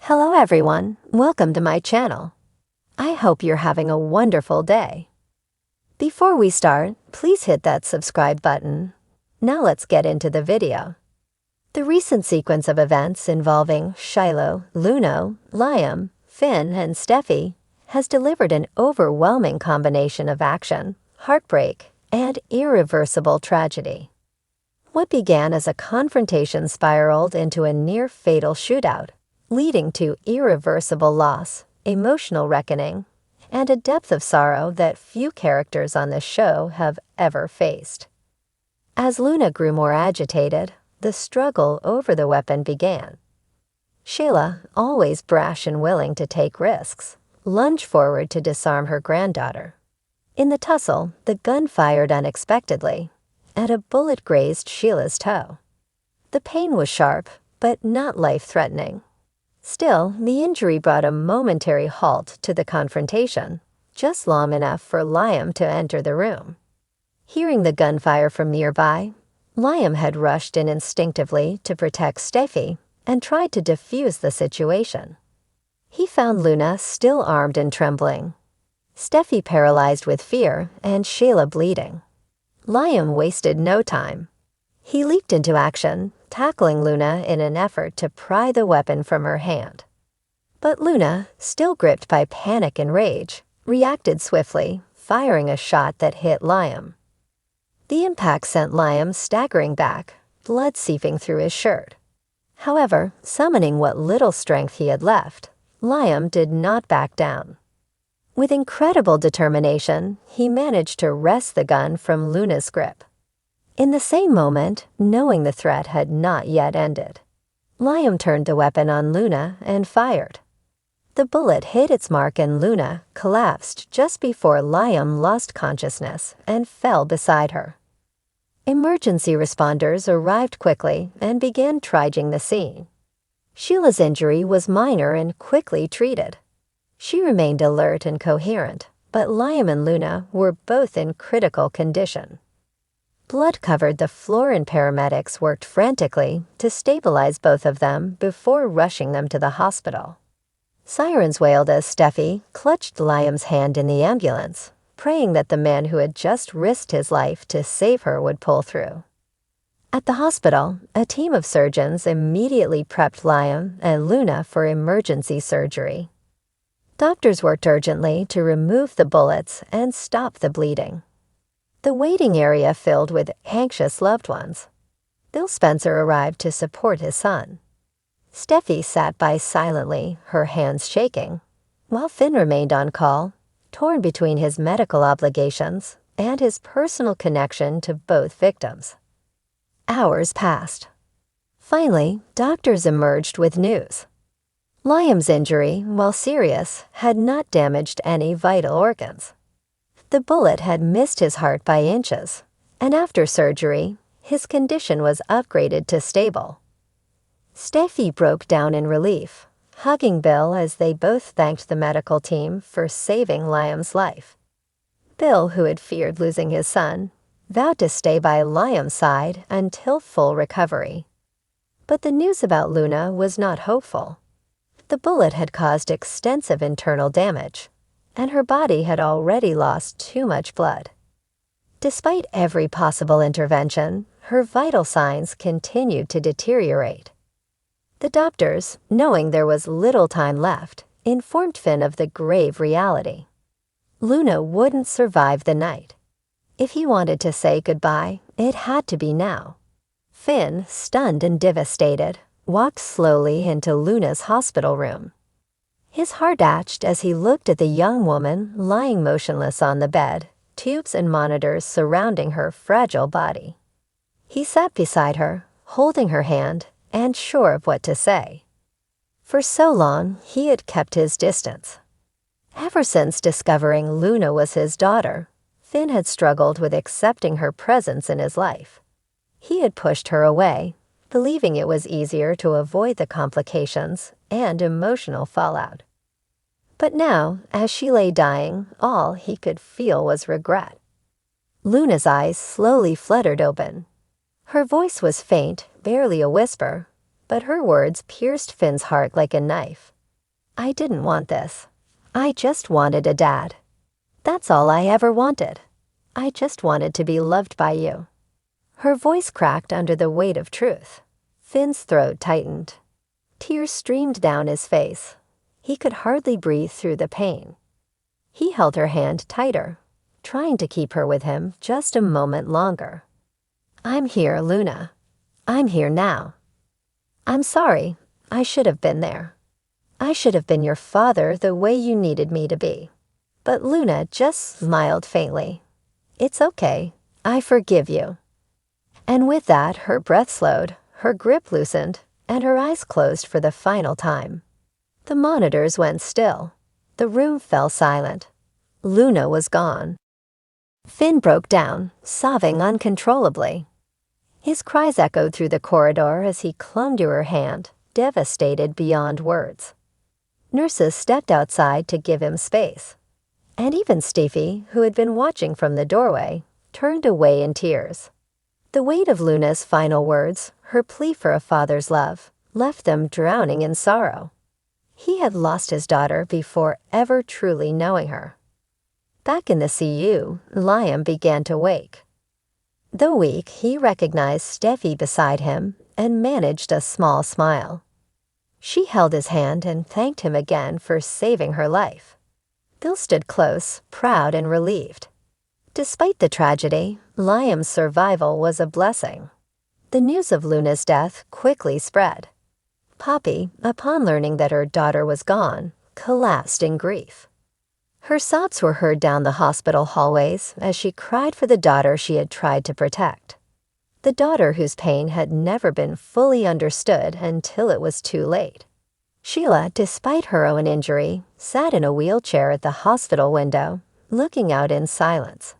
Hello everyone, welcome to my channel. I hope you're having a wonderful day. Before we start, please hit that subscribe button. Now let's get into the video. The recent sequence of events involving Shiloh, Luno, Liam, Finn, and Steffi has delivered an overwhelming combination of action, heartbreak, and irreversible tragedy. What began as a confrontation spiraled into a near-fatal shootout, leading to irreversible loss, emotional reckoning, and a depth of sorrow that few characters on this show have ever faced. As Luna grew more agitated, the struggle over the weapon began. Sheila, always brash and willing to take risks, lunged forward to disarm her granddaughter. In the tussle, the gun fired unexpectedly, and a bullet grazed Sheila's toe. The pain was sharp, but not life-threatening. Still, the injury brought a momentary halt to the confrontation, just long enough for Liam to enter the room. Hearing the gunfire from nearby, Liam had rushed in instinctively to protect Steffi and tried to defuse the situation. He found Luna still armed and trembling, Steffi paralyzed with fear, and Sheila bleeding. Liam wasted no time. He leaped into action, tackling Luna in an effort to pry the weapon from her hand. But Luna, still gripped by panic and rage, reacted swiftly, firing a shot that hit Liam. The impact sent Liam staggering back, blood seeping through his shirt. However, summoning what little strength he had left, Liam did not back down. With incredible determination, he managed to wrest the gun from Luna's grip. In the same moment, knowing the threat had not yet ended, Liam turned the weapon on Luna and fired. The bullet hit its mark and Luna collapsed just before Liam lost consciousness and fell beside her. Emergency responders arrived quickly and began triaging the scene. Sheila's injury was minor and quickly treated. She remained alert and coherent, but Liam and Luna were both in critical condition. Blood covered the floor and paramedics worked frantically to stabilize both of them before rushing them to the hospital. Sirens wailed as Steffi clutched Liam's hand in the ambulance, praying that the man who had just risked his life to save her would pull through. At the hospital, a team of surgeons immediately prepped Liam and Luna for emergency surgery. Doctors worked urgently to remove the bullets and stop the bleeding. The waiting area filled with anxious loved ones. Bill Spencer arrived to support his son. Steffi sat by silently, her hands shaking, while Finn remained on call, torn between his medical obligations and his personal connection to both victims. Hours passed. Finally, doctors emerged with news. Liam's injury, while serious, had not damaged any vital organs. The bullet had missed his heart by inches, and after surgery, his condition was upgraded to stable. Steffi broke down in relief, hugging Bill as they both thanked the medical team for saving Liam's life. Bill, who had feared losing his son, vowed to stay by Liam's side until full recovery. But the news about Luna was not hopeful. The bullet had caused extensive internal damage, and her body had already lost too much blood. Despite every possible intervention, her vital signs continued to deteriorate. The doctors, knowing there was little time left, informed Finn of the grave reality. Luna wouldn't survive the night. If he wanted to say goodbye, it had to be now. Finn, stunned and devastated, walked slowly into Luna's hospital room. His heart ached as he looked at the young woman lying motionless on the bed, tubes and monitors surrounding her fragile body. He sat beside her, holding her hand, and sure of what to say. For so long, he had kept his distance. Ever since discovering Luna was his daughter, Finn had struggled with accepting her presence in his life. He had pushed her away, believing it was easier to avoid the complications and emotional fallout. But now, as she lay dying, all he could feel was regret. Luna's eyes slowly fluttered open. Her voice was faint, barely a whisper, but her words pierced Finn's heart like a knife. "I didn't want this. I just wanted a dad. That's all I ever wanted. I just wanted to be loved by you." Her voice cracked under the weight of truth. Finn's throat tightened. Tears streamed down his face. He could hardly breathe through the pain. He held her hand tighter, trying to keep her with him just a moment longer. "I'm here, Luna. I'm here now. I'm sorry. I should have been there. I should have been your father the way you needed me to be." But Luna just smiled faintly. "It's okay. I forgive you." And with that, her breath slowed, her grip loosened, and her eyes closed for the final time. The monitors went still. The room fell silent. Luna was gone. Finn broke down, sobbing uncontrollably. His cries echoed through the corridor as he clung to her hand, devastated beyond words. Nurses stepped outside to give him space. And even Steffi, who had been watching from the doorway, turned away in tears. The weight of Luna's final words, her plea for a father's love, left them drowning in sorrow. He had lost his daughter before ever truly knowing her. Back in the CU, Liam began to wake. Though weak, he recognized Steffi beside him and managed a small smile. She held his hand and thanked him again for saving her life. Bill stood close, proud and relieved. Despite the tragedy, Liam's survival was a blessing. The news of Luna's death quickly spread. Poppy, upon learning that her daughter was gone, collapsed in grief. Her sobs were heard down the hospital hallways as she cried for the daughter she had tried to protect. The daughter whose pain had never been fully understood until it was too late. Sheila, despite her own injury, sat in a wheelchair at the hospital window, looking out in silence.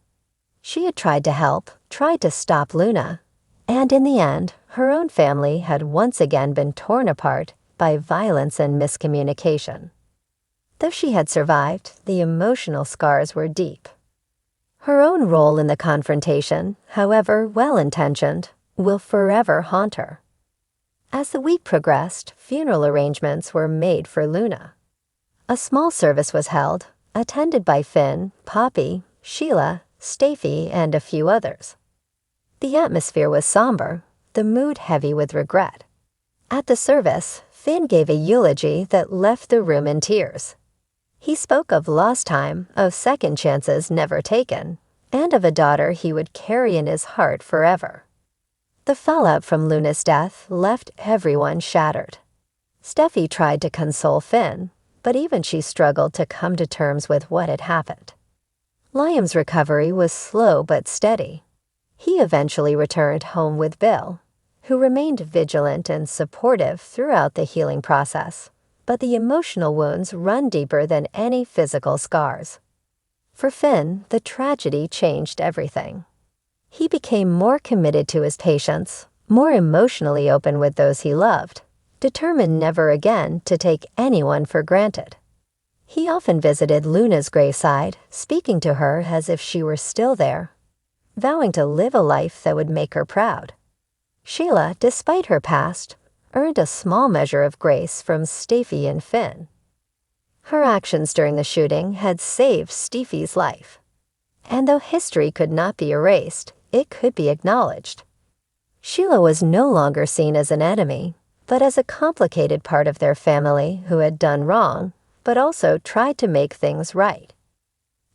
She had tried to help, tried to stop Luna, and in the end, her own family had once again been torn apart by violence and miscommunication. Though she had survived, the emotional scars were deep. Her own role in the confrontation, however well-intentioned, will forever haunt her. As the week progressed, funeral arrangements were made for Luna. A small service was held, attended by Finn, Poppy, Sheila, Steffi, and a few others. The atmosphere was somber, the mood heavy with regret. At the service, Finn gave a eulogy that left the room in tears. He spoke of lost time, of second chances never taken, and of a daughter he would carry in his heart forever. The fallout from Luna's death left everyone shattered. Steffi tried to console Finn, but even she struggled to come to terms with what had happened. Liam's recovery was slow but steady. He eventually returned home with Bill, who remained vigilant and supportive throughout the healing process, but the emotional wounds run deeper than any physical scars. For Finn, the tragedy changed everything. He became more committed to his patients, more emotionally open with those he loved, determined never again to take anyone for granted. He often visited Luna's graveside, speaking to her as if she were still there, vowing to live a life that would make her proud. Sheila, despite her past, earned a small measure of grace from Steffi and Finn. Her actions during the shooting had saved Steffi's life. And though history could not be erased, it could be acknowledged. Sheila was no longer seen as an enemy, but as a complicated part of their family who had done wrong, but also tried to make things right.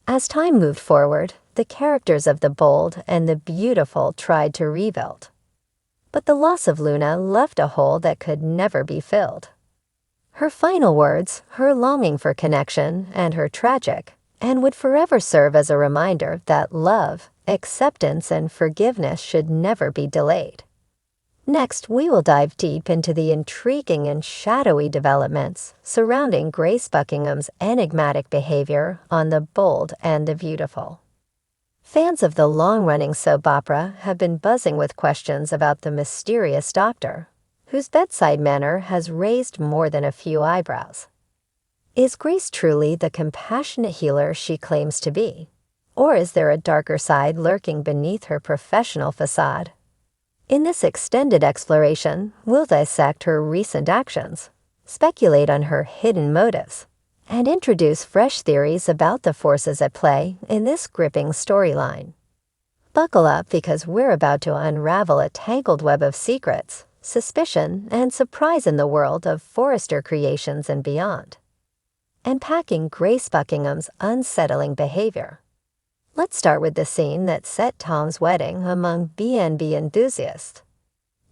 As time moved forward, the characters of the bold and the beautiful tried to rebuild. But the loss of Luna left a hole that could never be filled. Her final words, her longing for connection, and her tragic, and would forever serve as a reminder that love, acceptance, and forgiveness should never be delayed. Next, we will dive deep into the intriguing and shadowy developments surrounding Grace Buckingham's enigmatic behavior on The Bold and the Beautiful. Fans of the long-running soap opera have been buzzing with questions about the mysterious doctor, whose bedside manner has raised more than a few eyebrows. Is Grace truly the compassionate healer she claims to be? Or is there a darker side lurking beneath her professional facade? In this extended exploration, we'll dissect her recent actions, speculate on her hidden motives, and introduce fresh theories about the forces at play in this gripping storyline. Buckle up because we're about to unravel a tangled web of secrets, suspicion, and surprise in the world of Forrester creations and beyond. Unpacking Grace Buckingham's unsettling behavior. Let's start with the scene that set Tom's wedding among B&B enthusiasts.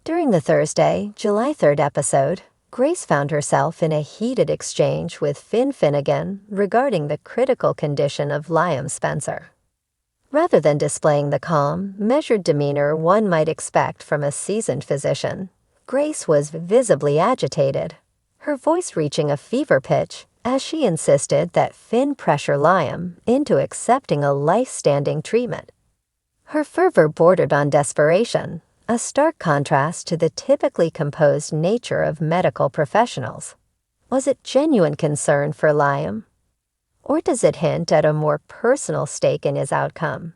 During the Thursday, July 3rd episode, Grace found herself in a heated exchange with Finn Finnegan regarding the critical condition of Liam Spencer. Rather than displaying the calm, measured demeanor one might expect from a seasoned physician, Grace was visibly agitated, her voice reaching a fever pitch as she insisted that Finn pressure Liam into accepting a life-standing treatment. Her fervor bordered on desperation, a stark contrast to the typically composed nature of medical professionals. Was it genuine concern for Liam? Or does it hint at a more personal stake in his outcome?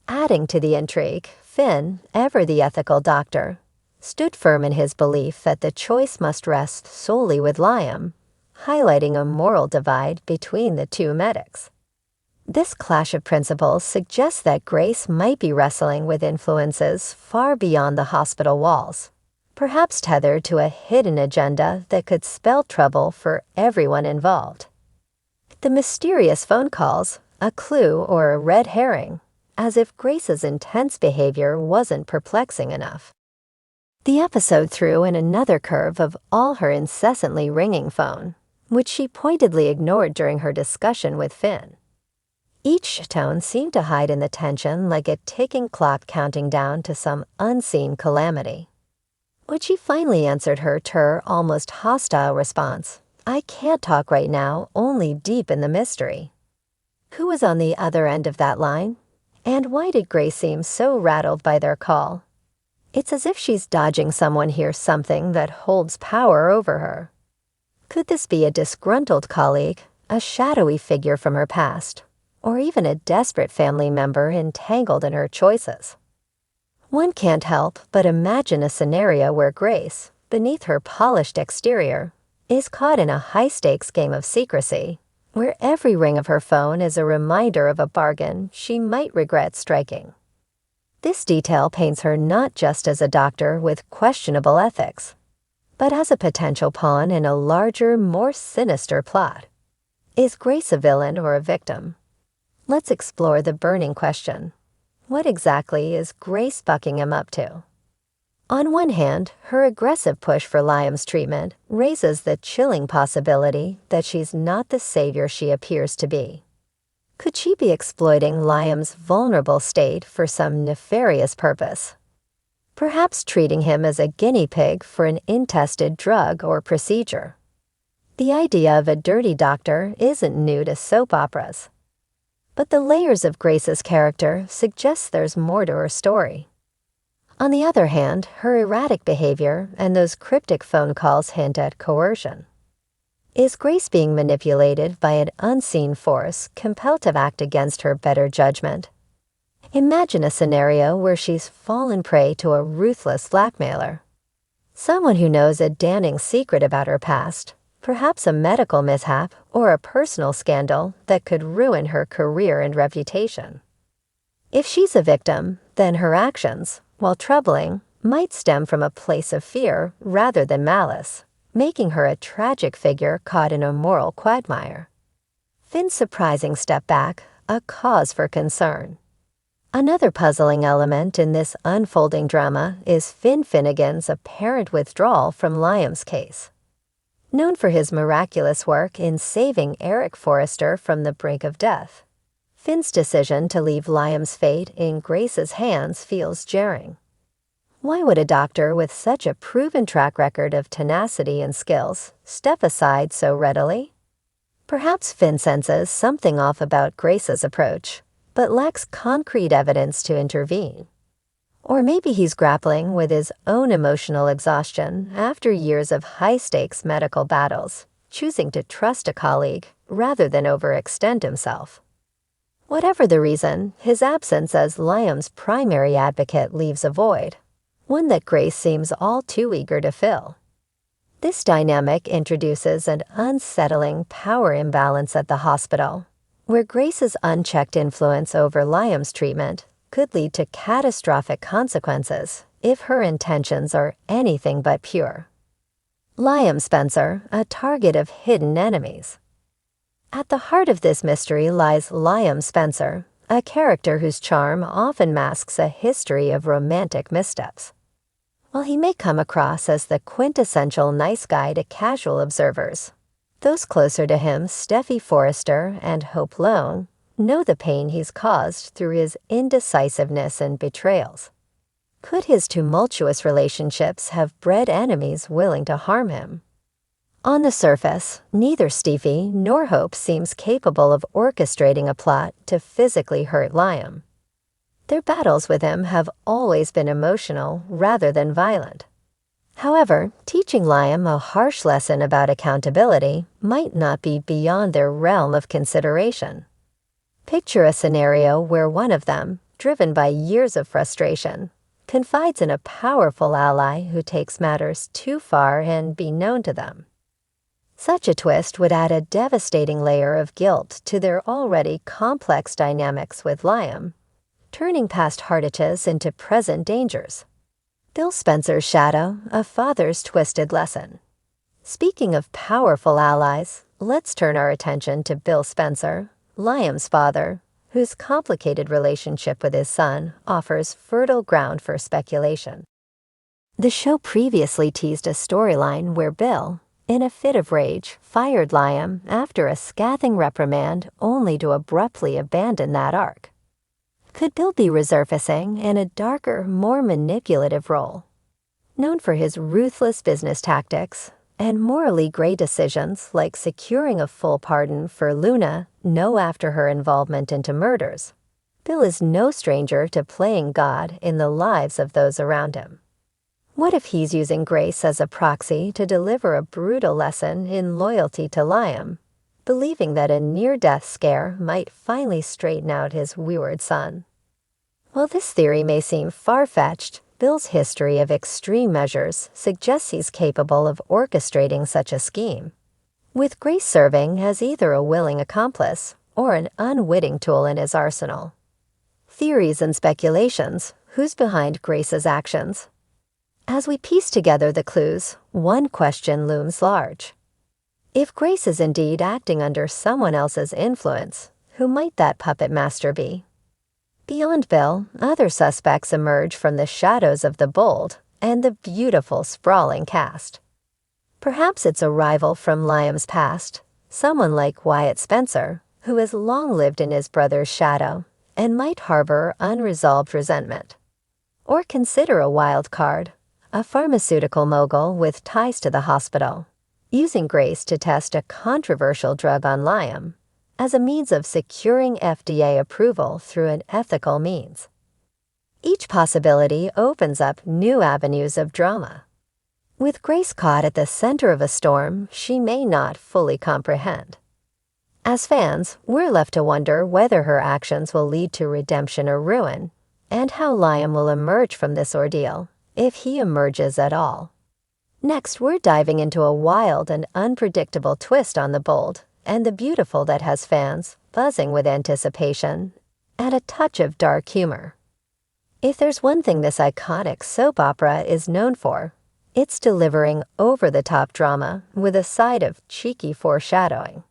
Adding to the intrigue, Finn, ever the ethical doctor, stood firm in his belief that the choice must rest solely with Liam, highlighting a moral divide between the two medics. This clash of principles suggests that Grace might be wrestling with influences far beyond the hospital walls, perhaps tethered to a hidden agenda that could spell trouble for everyone involved. The mysterious phone calls, a clue or a red herring, as if Grace's intense behavior wasn't perplexing enough. The episode threw in another curve of all her incessantly ringing phone, which she pointedly ignored during her discussion with Finn. Each tone seemed to hide in the tension like a ticking clock counting down to some unseen calamity. When she finally answered her almost hostile response, "I can't talk right now, only deep in the mystery." Who was on the other end of that line? And why did Grace seem so rattled by their call? It's as if she's dodging someone hears something that holds power over her. Could this be a disgruntled colleague, a shadowy figure from her past, or even a desperate family member entangled in her choices? One can't help but imagine a scenario where Grace, beneath her polished exterior, is caught in a high-stakes game of secrecy, where every ring of her phone is a reminder of a bargain she might regret striking. This detail paints her not just as a doctor with questionable ethics, but as a potential pawn in a larger, more sinister plot. Is Grace a villain or a victim? Let's explore the burning question. What exactly is Grace Buckingham up to? On one hand, her aggressive push for Liam's treatment raises the chilling possibility that she's not the savior she appears to be. Could she be exploiting Liam's vulnerable state for some nefarious purpose? Perhaps treating him as a guinea pig for an untested drug or procedure. The idea of a dirty doctor isn't new to soap operas. But the layers of Grace's character suggest there's more to her story. On the other hand, her erratic behavior and those cryptic phone calls hint at coercion. Is Grace being manipulated by an unseen force compelled to act against her better judgment? Imagine a scenario where she's fallen prey to a ruthless blackmailer. Someone who knows a damning secret about her past, perhaps a medical mishap or a personal scandal that could ruin her career and reputation. If she's a victim, then her actions, while troubling, might stem from a place of fear rather than malice, making her a tragic figure caught in a moral quagmire. Finn's surprising step back, a cause for concern. Another puzzling element in this unfolding drama is Finn Finnegan's apparent withdrawal from Liam's case. Known for his miraculous work in saving Eric Forrester from the brink of death, Finn's decision to leave Liam's fate in Grace's hands feels jarring. Why would a doctor with such a proven track record of tenacity and skills step aside so readily? Perhaps Finn senses something off about Grace's approach, but lacks concrete evidence to intervene. Or maybe he's grappling with his own emotional exhaustion after years of high-stakes medical battles, choosing to trust a colleague rather than overextend himself. Whatever the reason, his absence as Liam's primary advocate leaves a void, one that Grace seems all too eager to fill. This dynamic introduces an unsettling power imbalance at the hospital, where Grace's unchecked influence over Liam's treatment could lead to catastrophic consequences if her intentions are anything but pure. Liam Spencer, a target of hidden enemies. At the heart of this mystery lies Liam Spencer, a character whose charm often masks a history of romantic missteps. While he may come across as the quintessential nice guy to casual observers, those closer to him, Steffi Forrester and Hope Lone, know the pain he's caused through his indecisiveness and betrayals. Could his tumultuous relationships have bred enemies willing to harm him? On the surface, neither Steffi nor Hope seems capable of orchestrating a plot to physically hurt Liam. Their battles with him have always been emotional rather than violent. However, teaching Liam a harsh lesson about accountability might not be beyond their realm of consideration. Picture a scenario where one of them, driven by years of frustration, confides in a powerful ally who takes matters too far and be known to them. Such a twist would add a devastating layer of guilt to their already complex dynamics with Liam, turning past hardages into present dangers. Bill Spencer's shadow, a father's twisted lesson. Speaking of powerful allies, let's turn our attention to Bill Spencer, Liam's father, whose complicated relationship with his son offers fertile ground for speculation. The show previously teased a storyline where Bill, in a fit of rage, fired Liam after a scathing reprimand only to abruptly abandon that arc. Could Bill be resurfacing in a darker, more manipulative role? Known for his ruthless business tactics and morally gray decisions like securing a full pardon for Luna after her involvement into murders, Bill is no stranger to playing God in the lives of those around him. What if he's using Grace as a proxy to deliver a brutal lesson in loyalty to Liam, believing that a near-death scare might finally straighten out his wayward son? While this theory may seem far-fetched, Bill's history of extreme measures suggests he's capable of orchestrating such a scheme, with Grace serving as either a willing accomplice or an unwitting tool in his arsenal. Theories and speculations: who's behind Grace's actions? As we piece together the clues, one question looms large. If Grace is indeed acting under someone else's influence, who might that puppet master be? Beyond Bill, other suspects emerge from the shadows of the bold and the beautiful sprawling cast. Perhaps it's a rival from Liam's past, someone like Wyatt Spencer, who has long lived in his brother's shadow and might harbor unresolved resentment. Or consider a wild card, a pharmaceutical mogul with ties to the hospital, using Grace to test a controversial drug on Liam as a means of securing FDA approval through an ethical means. Each possibility opens up new avenues of drama. With Grace caught at the center of a storm she may not fully comprehend. As fans, we're left to wonder whether her actions will lead to redemption or ruin, and how Liam will emerge from this ordeal, if he emerges at all. Next, we're diving into a wild and unpredictable twist on the bold and the beautiful that has fans buzzing with anticipation and a touch of dark humor. If there's one thing this iconic soap opera is known for, it's delivering over-the-top drama with a side of cheeky foreshadowing.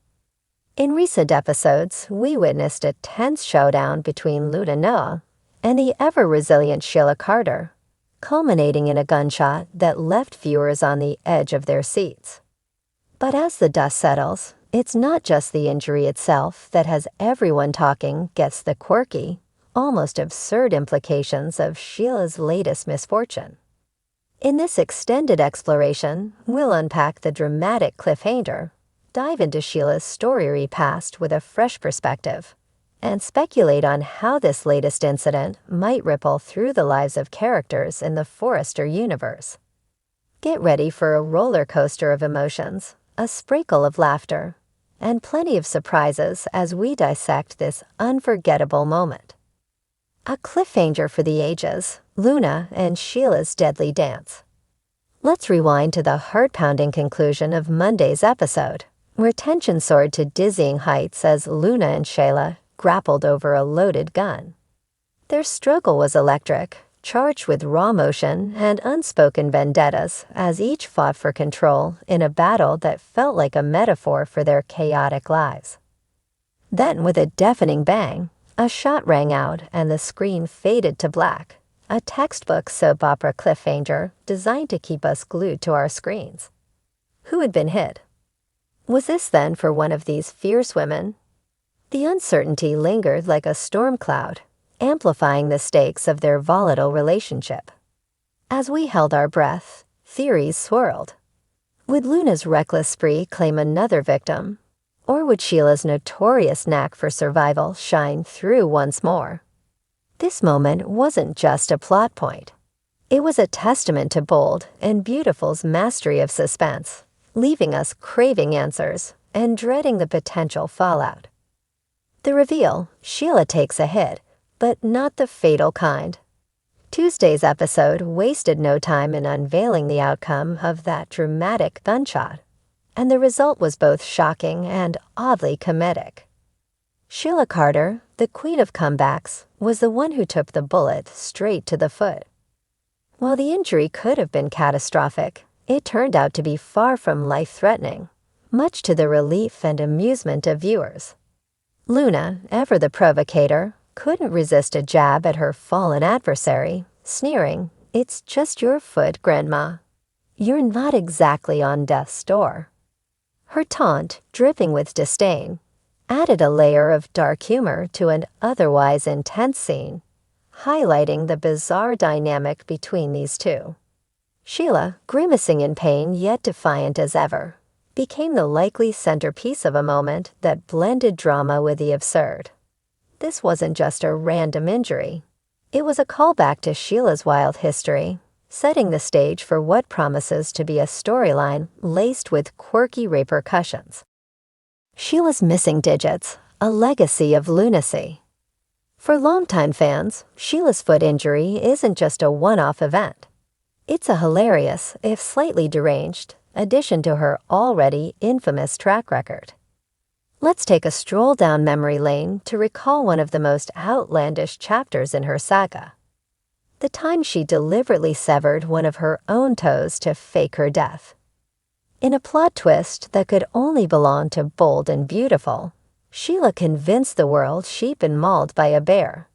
In recent episodes, we witnessed a tense showdown between Luna Noah and the ever-resilient Sheila Carter, culminating in a gunshot that left viewers on the edge of their seats. But as the dust settles, it's not just the injury itself that has everyone talking gets the quirky, almost absurd implications of Sheila's latest misfortune. In this extended exploration, we'll unpack the dramatic cliffhanger, dive into Sheila's story past with a fresh perspective, and speculate on how this latest incident might ripple through the lives of characters in the Forrester universe. Get ready for a roller coaster of emotions, a sprinkle of laughter, and plenty of surprises as we dissect this unforgettable moment. A cliffhanger for the ages, Luna and Sheila's deadly dance. Let's rewind to the heart-pounding conclusion of Monday's episode, where tension soared to dizzying heights as Luna and Sheila grappled over a loaded gun. Their struggle was electric, charged with raw emotion and unspoken vendettas as each fought for control in a battle that felt like a metaphor for their chaotic lives. Then, with a deafening bang, a shot rang out and the screen faded to black, a textbook soap opera cliffhanger designed to keep us glued to our screens. Who had been hit? Was this then for one of these fierce women? The uncertainty lingered like a storm cloud, amplifying the stakes of their volatile relationship. As we held our breath, theories swirled. Would Luna's reckless spree claim another victim? Or would Sheila's notorious knack for survival shine through once more? This moment wasn't just a plot point. It was a testament to Bold and Beautiful's mastery of suspense, leaving us craving answers and dreading the potential fallout. The reveal, Sheila takes a hit, but not the fatal kind. Tuesday's episode wasted no time in unveiling the outcome of that dramatic gunshot, and the result was both shocking and oddly comedic. Sheila Carter, the queen of comebacks, was the one who took the bullet straight to the foot. While the injury could have been catastrophic, it turned out to be far from life-threatening, much to the relief and amusement of viewers. Luna, ever the provocator, couldn't resist a jab at her fallen adversary, sneering, "It's just your foot, Grandma. You're not exactly on death's door." Her taunt, dripping with disdain, added a layer of dark humor to an otherwise intense scene, highlighting the bizarre dynamic between these two. Sheila, grimacing in pain yet defiant as ever, became the likely centerpiece of a moment that blended drama with the absurd. This wasn't just a random injury. It was a callback to Sheila's wild history, setting the stage for what promises to be a storyline laced with quirky repercussions. Sheila's missing digits, a legacy of lunacy. For longtime fans, Sheila's foot injury isn't just a one-off event. It's a hilarious, if slightly deranged, addition to her already infamous track record. Let's take a stroll down memory lane to recall one of the most outlandish chapters in her saga. The time she deliberately severed one of her own toes to fake her death. In a plot twist that could only belong to Bold and Beautiful, Sheila convinced the world she'd been mauled by a bear.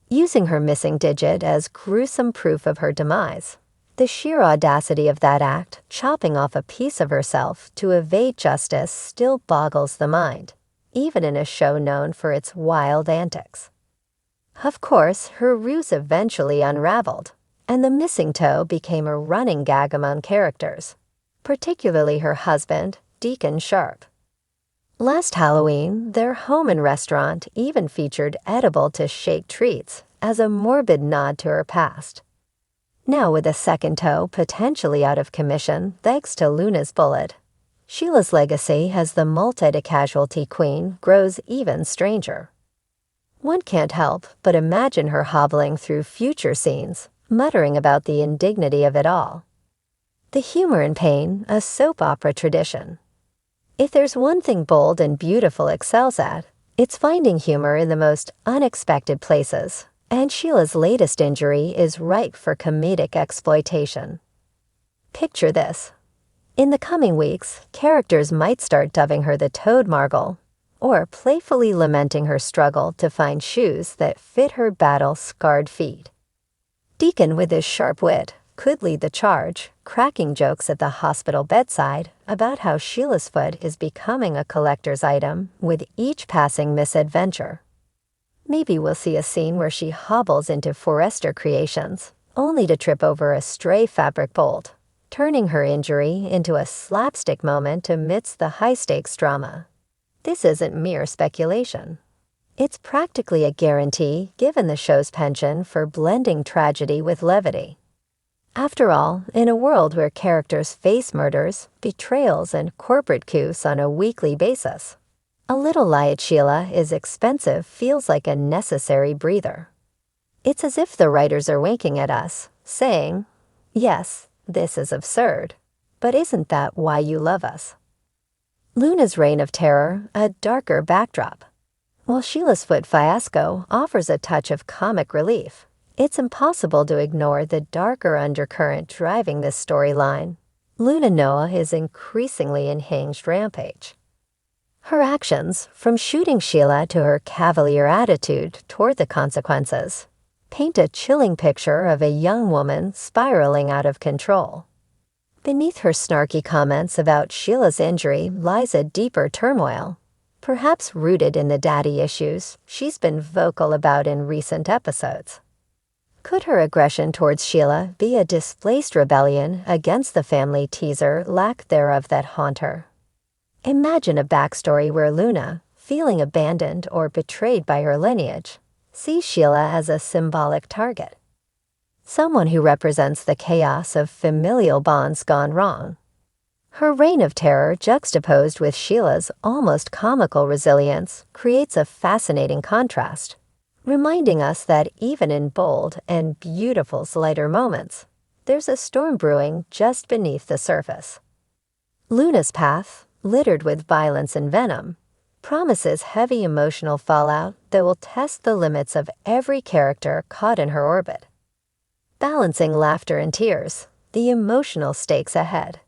Using her missing digit as gruesome proof of her demise, the sheer audacity of that act, chopping off a piece of herself to evade justice, still boggles the mind, even in a show known for its wild antics. Of course, her ruse eventually unraveled, and the missing toe became a running gag among characters, particularly her husband, Deacon Sharp. Last Halloween, their home and restaurant even featured edible-to-shake treats as a morbid nod to her past. Now, with a second toe potentially out of commission thanks to Luna's bullet, Sheila's legacy as the multi-casualty queen grows even stranger. One can't help but imagine her hobbling through future scenes, muttering about the indignity of it all. The humor in pain, a soap opera tradition. If there's one thing Bold and Beautiful excels at, it's finding humor in the most unexpected places. And Sheila's latest injury is ripe for comedic exploitation. Picture this. In the coming weeks, characters might start dubbing her the Toad Margle, or playfully lamenting her struggle to find shoes that fit her battle-scarred feet. Deacon, with his sharp wit, could lead the charge, cracking jokes at the hospital bedside about how Sheila's foot is becoming a collector's item with each passing misadventure. Maybe we'll see a scene where she hobbles into Forrester Creations, only to trip over a stray fabric bolt, turning her injury into a slapstick moment amidst the high-stakes drama. This isn't mere speculation. It's practically a guarantee given the show's penchant for blending tragedy with levity. After all, in a world where characters face murders, betrayals, and corporate coups on a weekly basis, a little lie at Sheila is expensive feels like a necessary breather. It's as if the writers are winking at us, saying, "Yes, this is absurd, but isn't that why you love us?" Luna's reign of terror, a darker backdrop. While Sheila's foot fiasco offers a touch of comic relief, it's impossible to ignore the darker undercurrent driving this storyline. Luna Noah is increasingly unhinged rampage. Her actions, from shooting Sheila to her cavalier attitude toward the consequences, paint a chilling picture of a young woman spiraling out of control. Beneath her snarky comments about Sheila's injury lies a deeper turmoil, perhaps rooted in the daddy issues she's been vocal about in recent episodes. Could her aggression towards Sheila be a displaced rebellion against the family teaser lack thereof that haunt her? Imagine a backstory where Luna, feeling abandoned or betrayed by her lineage, sees Sheila as a symbolic target. Someone who represents the chaos of familial bonds gone wrong. Her reign of terror juxtaposed with Sheila's almost comical resilience creates a fascinating contrast, reminding us that even in bold and beautiful lighter moments, there's a storm brewing just beneath the surface. Luna's path, littered with violence and venom, promises heavy emotional fallout that will test the limits of every character caught in her orbit. Balancing laughter and tears, the emotional stakes ahead.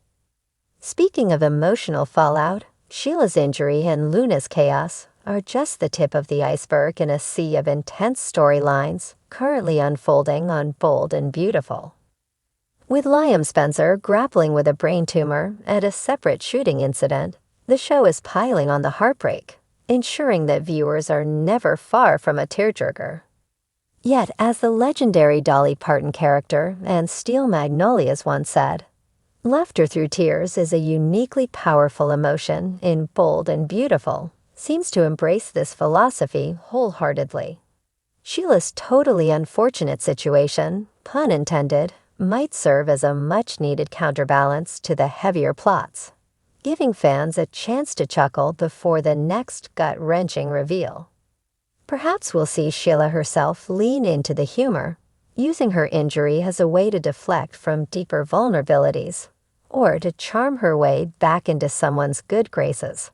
Speaking of emotional fallout, Sheila's injury and Luna's chaos are just the tip of the iceberg in a sea of intense storylines currently unfolding on Bold and Beautiful. With Liam Spencer grappling with a brain tumor and a separate shooting incident, the show is piling on the heartbreak, ensuring that viewers are never far from a tearjerker. Yet, as the legendary Dolly Parton character and Steel Magnolias once said, laughter through tears is a uniquely powerful emotion in Bold and Beautiful, seems to embrace this philosophy wholeheartedly. Sheila's totally unfortunate situation, pun intended, might serve as a much-needed counterbalance to the heavier plots, giving fans a chance to chuckle before the next gut-wrenching reveal. Perhaps we'll see Sheila herself lean into the humor, using her injury as a way to deflect from deeper vulnerabilities, or to charm her way back into someone's good graces.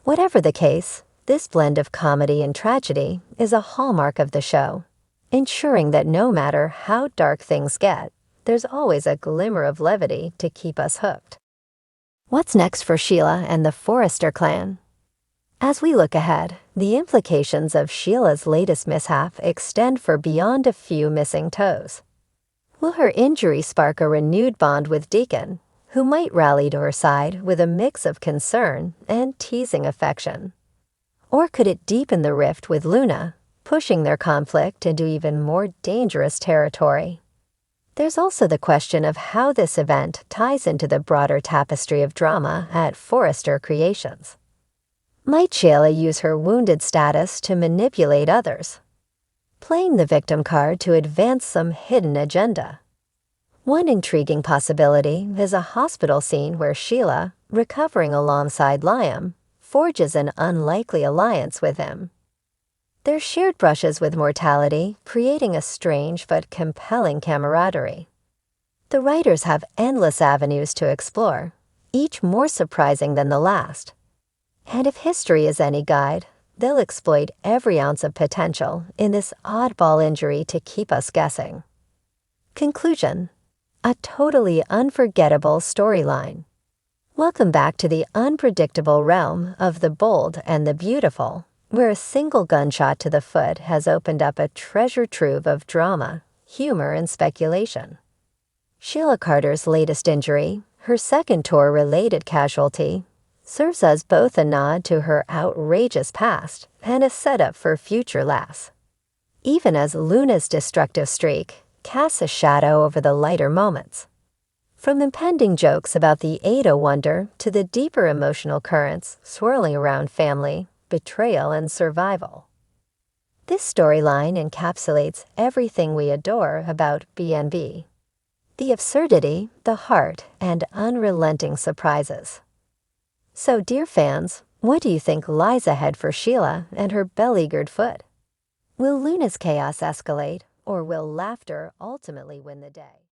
Whatever the case, this blend of comedy and tragedy is a hallmark of the show, ensuring that no matter how dark things get, there's always a glimmer of levity to keep us hooked. What's next for Sheila and the Forrester clan? As we look ahead, the implications of Sheila's latest mishap extend for beyond a few missing toes. Will her injury spark a renewed bond with Deacon, who might rally to her side with a mix of concern and teasing affection? Or could it deepen the rift with Luna, pushing their conflict into even more dangerous territory? There's also the question of how this event ties into the broader tapestry of drama at Forrester Creations. Might Sheila use her wounded status to manipulate others, playing the victim card to advance some hidden agenda? One intriguing possibility is a hospital scene where Sheila, recovering alongside Liam, forges an unlikely alliance with him. Their shared brushes with mortality, creating a strange but compelling camaraderie. The writers have endless avenues to explore, each more surprising than the last. And if history is any guide, they'll exploit every ounce of potential in this oddball injury to keep us guessing. Conclusion: a totally unforgettable storyline. Welcome back to the unpredictable realm of the Bold and the Beautiful, where a single gunshot to the foot has opened up a treasure trove of drama, humor, and speculation. Sheila Carter's latest injury, her second tour-related casualty, serves as both a nod to her outrageous past and a setup for future laughs. Even as Luna's destructive streak casts a shadow over the lighter moments. From impending jokes about the Ada wonder to the deeper emotional currents swirling around family, betrayal, and survival. This storyline encapsulates everything we adore about B&B. The absurdity, the heart, and unrelenting surprises. So, dear fans, what do you think lies ahead for Sheila and her beleaguered foot? Will Luna's chaos escalate, Or will laughter ultimately win the day?